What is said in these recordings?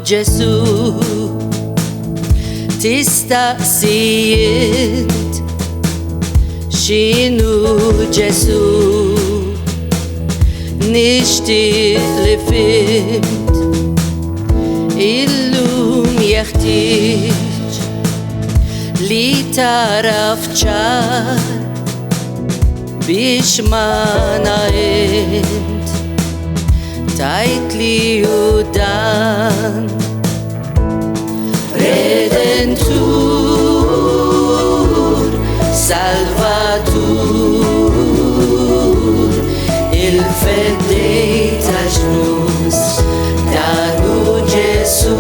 Gesù tistaqsijiet x'inhu Gesù nixtieq li fimt illum jeħtieġ li taraf ċar biex ma ngħid tajt li hu dan Redentur, Salvatur, il-fedej ta' ġnus, danu Ġesu,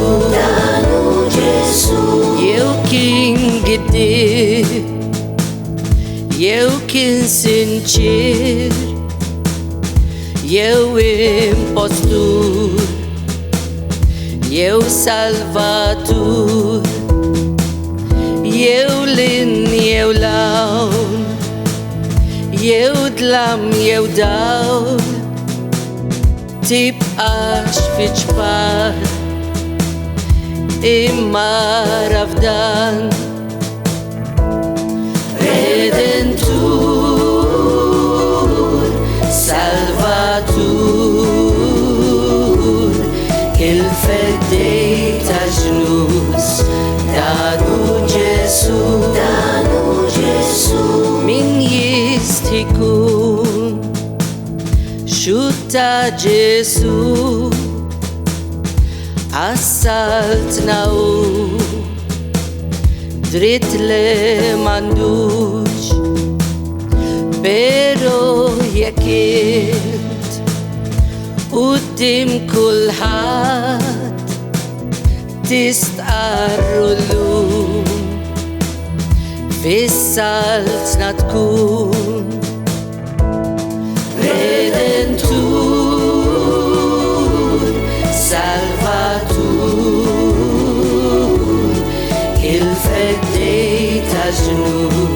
jew kien giddib, jew kien sinċir, jew impostur, jew salvatur, jew lin, jew lawn, jew dlam, jew dawl, tibqax fi ġbar, imma rafdan. Redentur, Salvatur, il-fedej ta' ġnus, danu Ġesu, min jist ikun xutta Ġesu, assaltna hu dritt li m'għandux, pero jekk int quddiem kulħadd tistqarru llum fis-saltna tkun. Redentur, Salvatur, il-fedej ta' ġnus.